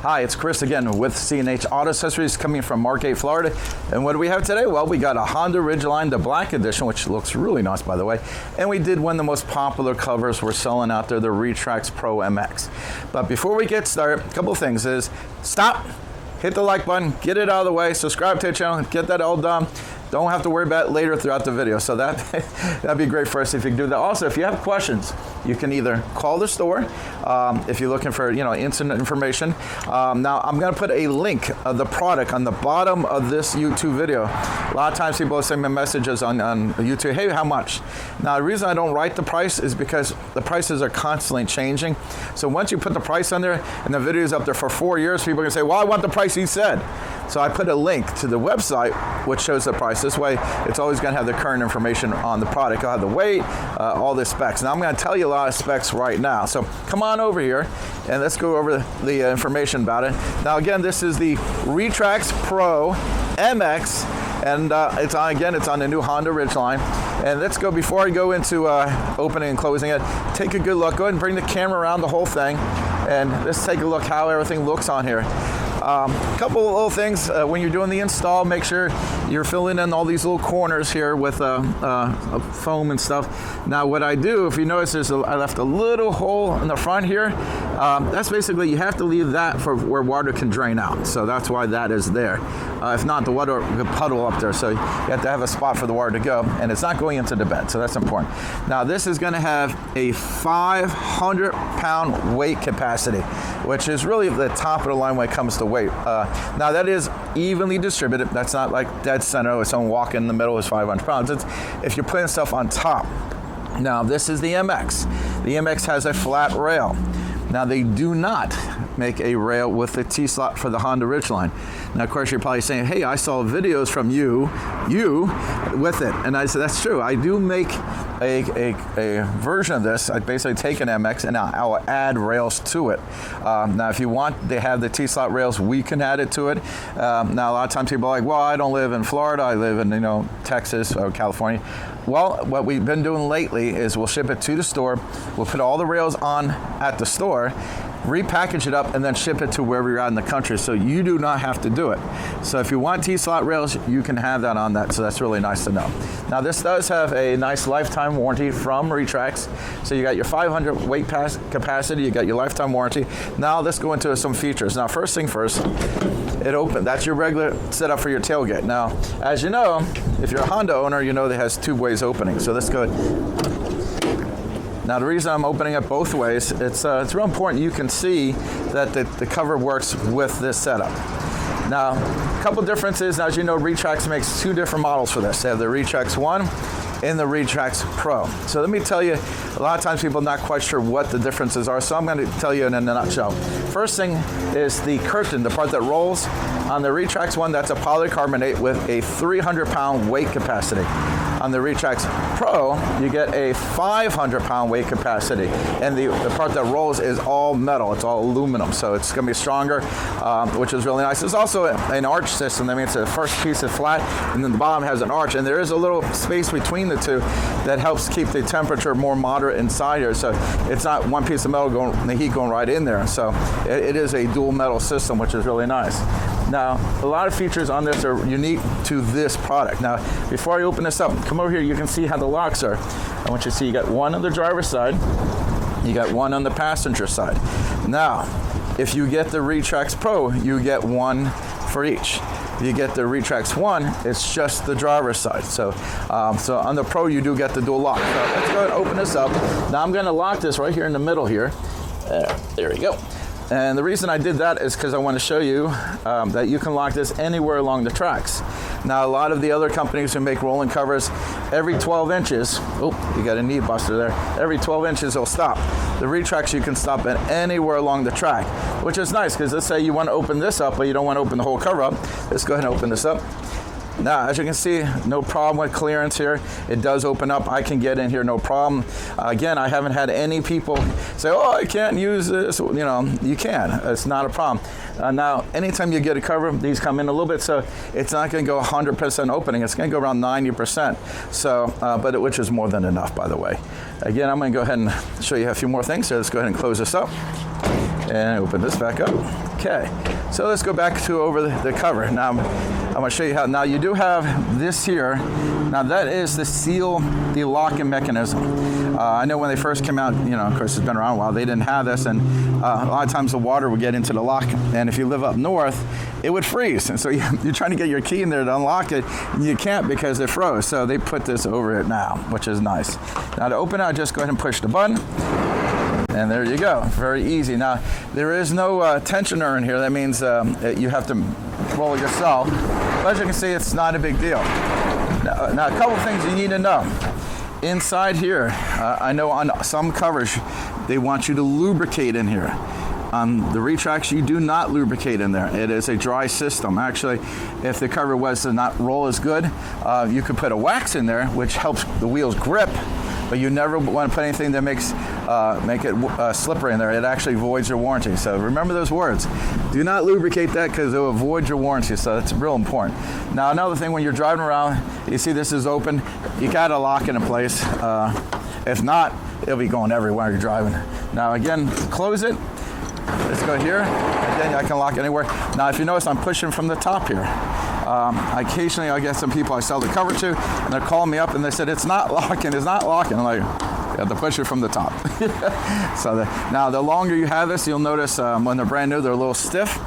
Hi, it's Chris again with C&H Auto Accessories coming from Margate, Florida. And what do we have today? Well, we got a Honda Ridgeline, the black edition, which looks really nice, by the way. And we did one of the most popular covers we're selling out there, the RetraxPro MX. But before we get started, a couple of things is stop, hit the like button, get it out of the way, subscribe to the channel, get that all done. Don't have to worry about it later throughout the video. So that'd be great for us if you can do that. Also, if you have questions, you can either call the store if you're looking for instant information. Now I'm going to put a link of the product on the bottom of this YouTube video. A lot of times people send me messages on YouTube, hey, how much? Now the reason I don't write the price is because the prices are constantly changing. So once you put the price on there and the video is up there for 4 years, people are going to say, well, I want the price he said. So I put a link to the website which shows the price. This way, it's always going to have the current information on the product. I'll have the weight, all the specs. Now I'm going to tell you a lot of specs right now. So come on over here and let's go over the information about it. Now again, this is the RetraxPro MX, and it's on the new Honda Ridgeline. And let's go, before I go into opening and closing it, take a good look. Go ahead and bring the camera around the whole thing, and let's take a look how everything looks on here. A couple of little things when you're doing the install, make sure you're filling in all these little corners here with foam and stuff. Now what I do, if you notice, I left a little hole in the front here. That's basically, you have to leave that for where water can drain out. So that's why that is there. If not, the water could puddle up there. So you have to have a spot for the water to go, and it's not going into the bed. So that's important. Now this is going to have a 500-pound weight capacity, which is really the top of the line when it comes to weight. Now that is evenly distributed. That's not like dead center with someone walking in the middle is 500 pounds. It's if you're putting stuff on top. Now this is the MX. The MX has a flat rail. Now they do not make a rail with the T-slot for the Honda Ridgeline. Now of course you're probably saying, hey, I saw videos from you with it. And I said, that's true. I do make a version of this. I basically take an MX and I'll add rails to it. Now if you want, they have the T-slot rails, we can add it to it. Now a lot of times people are like, well, I don't live in Florida, I live in Texas or California. Well, what we've been doing lately is we'll ship it to the store, we'll put all the rails on at the store, repackage it up, and then ship it to wherever you're at in the country, so you do not have to do it. So if you want T-slot rails, you can have that on that, so that's really nice to know. Now this does have a nice lifetime warranty from Retrax. So you got your 500 weight capacity, you got your lifetime warranty. Now let's go into some features. Now first thing first, it opens. That's your regular setup for your tailgate. Now, as you know, if you're a Honda owner, you know that it has 2 ways opening. So let's go. Now the reason I'm opening it both ways, it's real important you can see that the cover works with this setup. Now, a couple differences. As you know, Retrax makes 2 different models for this. They have the Retrax 1 and the RetraxPro. So let me tell you, a lot of times people are not quite sure what the differences are, so I'm going to tell you in a nutshell. First thing is the curtain, the part that rolls. On the Retrax 1, that's a polycarbonate with a 300-pound weight capacity. On the RetraxPro, you get a 500-pound weight capacity, and the part that rolls is all metal. It's all aluminum, so it's going to be stronger, which is really nice. There's also an arch system. That means the first piece is flat, and then the bottom has an arch, and there is a little space between the two that helps keep the temperature more moderate inside here. So it's not one piece of metal the heat going right in there. So it is a dual metal system, which is really nice. Now, a lot of features on this are unique to this product. Now, before I open this up, come over here, you can see how the locks are. I want you to see you got one on the driver's side, you got one on the passenger side. Now, if you get the RetraxPro, you get one for each. If you get the Retrax 1, it's just the driver's side. So on the Pro, you do get the dual lock. So let's go ahead and open this up. Now I'm going to lock this right here in the middle here. There we go. And the reason I did that is because I want to show you that you can lock this anywhere along the tracks. Now, a lot of the other companies who make rolling covers, every 12 inches, oh, you got a knee buster there, every 12 inches they'll stop. The Retrax, you can stop it anywhere along the track, which is nice because let's say you want to open this up, but you don't want to open the whole cover up. Let's go ahead and open this up. Now, as you can see, no problem with clearance here. It does open up. I can get in here, no problem. Again, I haven't had any people say, oh, I can't use this. You can. It's not a problem. Now, anytime you get a cover, these come in a little bit, so it's not going to go 100% opening. It's going to go around 90%, so, which is more than enough, by the way. Again, I'm going to go ahead and show you a few more things. So let's go ahead and close this up. And open this back up. Okay, so let's go back to over the cover. Now I'm going to show you how. Now you do have this here. Now that is the seal, the locking mechanism. I know when they first came out, of course it's been around a while, they didn't have this, and a lot of times the water would get into the lock, and if you live up north, it would freeze. And so you're trying to get your key in there to unlock it, and you can't because it froze. So they put this over it now, which is nice. Now to open it, I just go ahead and push the button. And there you go, very easy. Now, there is no tensioner in here. That means you have to roll it yourself. But as you can see, it's not a big deal. Now, a couple things you need to know. Inside here, I know on some covers, they want you to lubricate in here. On the Retrax, you do not lubricate in there. It is a dry system. Actually, if the cover was to not roll as good, you could put a wax in there, which helps the wheels grip. But you never want to put anything that make it slippery in there. It actually voids your warranty. So remember those words. Do not lubricate that because it will void your warranty. So that's real important. Now another thing, when you're driving around, you see this is open. You got to lock it in place. If not, it'll be going everywhere you're driving. Now again, close it. Let's go here. Again, I can lock it anywhere. Now if you notice, I'm pushing from the top here. Occasionally I get some people I sell the cover to, and they're calling me up and they said, it's not locking. I'm like, you have to push it from the top. So now the longer you have this, you'll notice when they're brand new, they're a little stiff,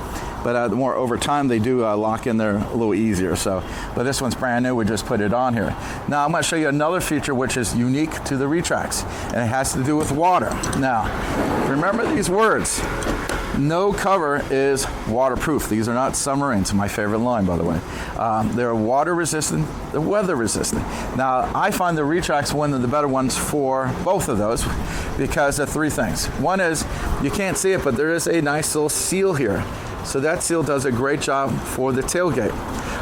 but the more over time they do lock in there a little easier. So, but this one's brand new, we just put it on here. Now I'm going to show you another feature which is unique to the Retrax, and it has to do with water. Now, remember these words. No cover is waterproof. These are not submarines, my favorite line, by the way. They're water resistant, they're weather resistant. Now, I find the Retrax one of the better ones for both of those because of three things. One is, you can't see it, but there is a nice little seal here. So that seal does a great job for the tailgate.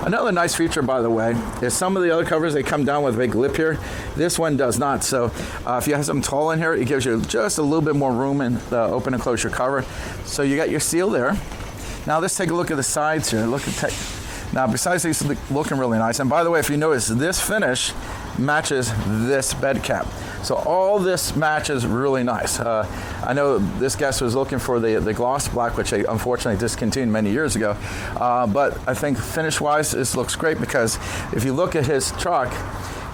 Another nice feature, by the way, is some of the other covers, they come down with a big lip here. This one does not. So if you have something tall in here, it gives you just a little bit more room and open and close your cover. So you got your seal there. Now let's take a look at the sides here. Now besides these looking really nice, and by the way, if you notice, this finish matches this bed cap. So all this matches really nice. I know this guest was looking for the gloss black, which they unfortunately discontinued many years ago. But I think finish-wise, this looks great because if you look at his truck,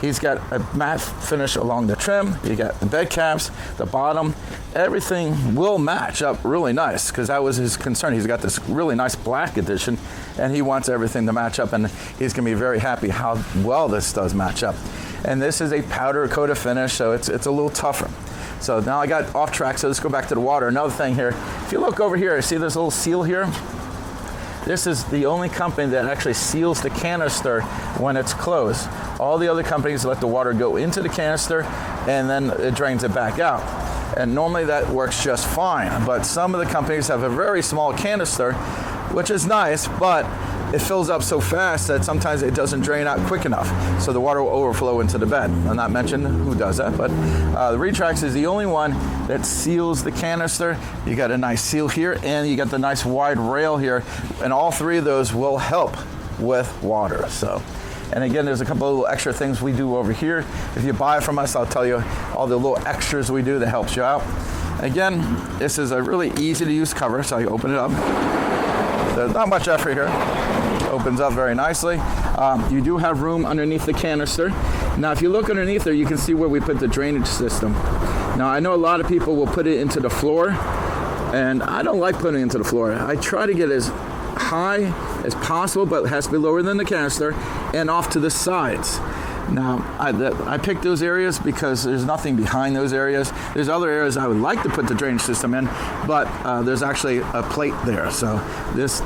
he's got a matte finish along the trim. You got the bed caps, the bottom. Everything will match up really nice because that was his concern. He's got this really nice black edition, and he wants everything to match up, and he's going to be very happy how well this does match up. And this is a powder coated finish, so it's a little tougher. So now I got off track, so let's go back to the water. Another thing here, if you look over here, see this little seal here? This is the only company that actually seals the canister when it's closed. All the other companies let the water go into the canister and then it drains it back out. And normally that works just fine, but some of the companies have a very small canister, which is nice, but it fills up so fast that sometimes it doesn't drain out quick enough. So the water will overflow into the bed. I'm not mentioning who does that, but the Retrax is the only one that seals the canister. You got a nice seal here, and you got the nice wide rail here, and all three of those will help with water. So, and again, there's a couple of little extra things we do over here. If you buy it from us, I'll tell you all the little extras we do that helps you out. Again, this is a really easy to use cover, so I open it up. There's not much effort here. Opens up very nicely. You do have room underneath the canister. Now if you look underneath there, you can see where we put the drainage system. Now I know a lot of people will put it into the floor, and I don't like putting it into the floor. I try to get as high as possible, but it has to be lower than the canister and off to the sides. Now, I picked those areas because there's nothing behind those areas. There's other areas I would like to put the drainage system in, but there's actually a plate there. So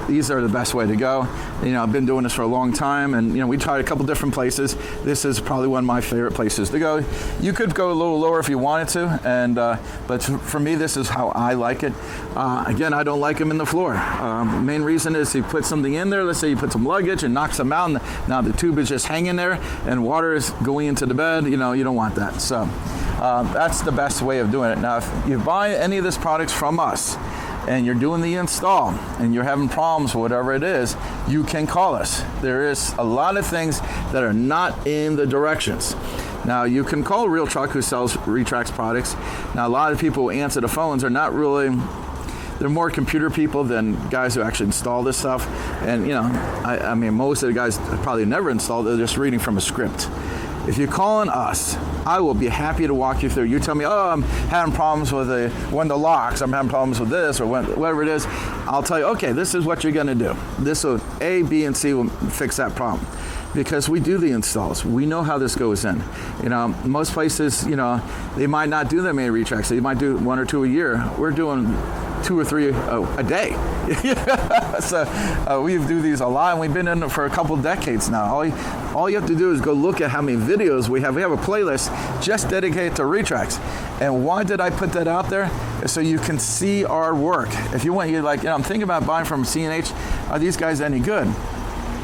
these are the best way to go. I've been doing this for a long time, and we tried a couple different places. This is probably one of my favorite places to go. You could go a little lower if you wanted to, but for me, this is how I like it. Again, I don't like them in the floor. Main reason is you put something in there. Let's say you put some luggage and knocks them out, and now the tube is just hanging there, and water is going into the bed. You don't want that. So that's the best way of doing it. Now, if you buy any of these products from us and you're doing the install and you're having problems, whatever it is, you can call us. There is a lot of things that are not in the directions. Now, you can call Real Truck, who sells Retrax products. Now, a lot of people who answer the phones are not really they're more computer people than guys who actually install this stuff. And I mean, most of the guys probably never installed it. They're just reading from a script. If you call on us, I will be happy to walk you through. You tell me, oh, I'm having problems with one of the locks, I'm having problems with this, or whatever it is. I'll tell you, okay, this is what you're going to do. This will, A, B, and C will fix that problem. Because we do the installs. We know how this goes in. Most places, they might not do that many retracts. They might do 1 or 2 a year. We're doing 2 or 3 a day. So we do these a lot, and we've been in it for a couple decades now. All you have to do is go look at how many videos we have. We have a playlist just dedicated to retracts. And why did I put that out there? So you can see our work. If you want, you're like, I'm thinking about buying from C&H. Are these guys any good?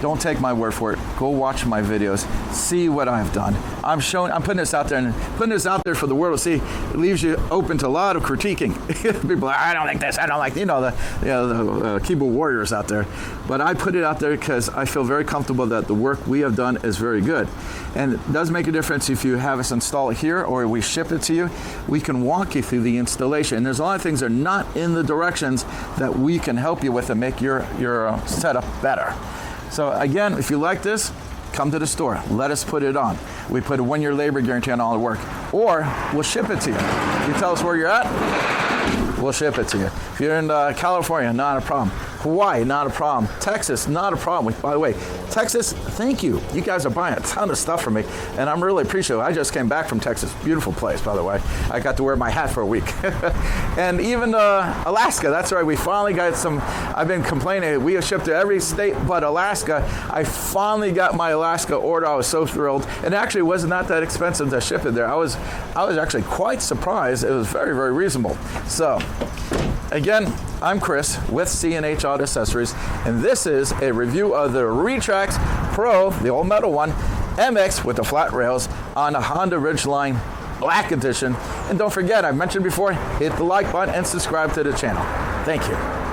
Don't take my word for it. Go watch my videos. See what I've done. I'm putting this out there, and putting this out there for the world to see. It leaves you open to a lot of critiquing. People are, I don't like this. I don't like the keyboard warriors out there. But I put it out there because I feel very comfortable that the work we have done is very good. And it does make a difference if you have us install it here or we ship it to you. We can walk you through the installation. And there's a lot of things that are not in the directions that we can help you with and make your setup better. So again, if you like this, come to the store. Let us put it on. We put a 1-year labor guarantee on all the work. Or we'll ship it to you. You tell us where you're at, we'll ship it to you. If you're in California, not a problem. Hawaii, not a problem. Texas, not a problem. By the way, Texas, thank you. You guys are buying a ton of stuff from me, and I'm really appreciative. I just came back from Texas. Beautiful place, by the way. I got to wear my hat for a week. And even Alaska, that's right. We finally got some, I've been complaining. We have shipped to every state but Alaska. I finally got my Alaska order. I was so thrilled. And actually, it was not that expensive to ship it there. I was actually quite surprised. It was very, very reasonable. So, again, I'm Chris with C&H Auto Accessories, and this is a review of the RetraxPro, the old metal one, MX with the flat rails on the Honda Ridgeline Black Edition. And don't forget, I mentioned before, hit the like button and subscribe to the channel. Thank you.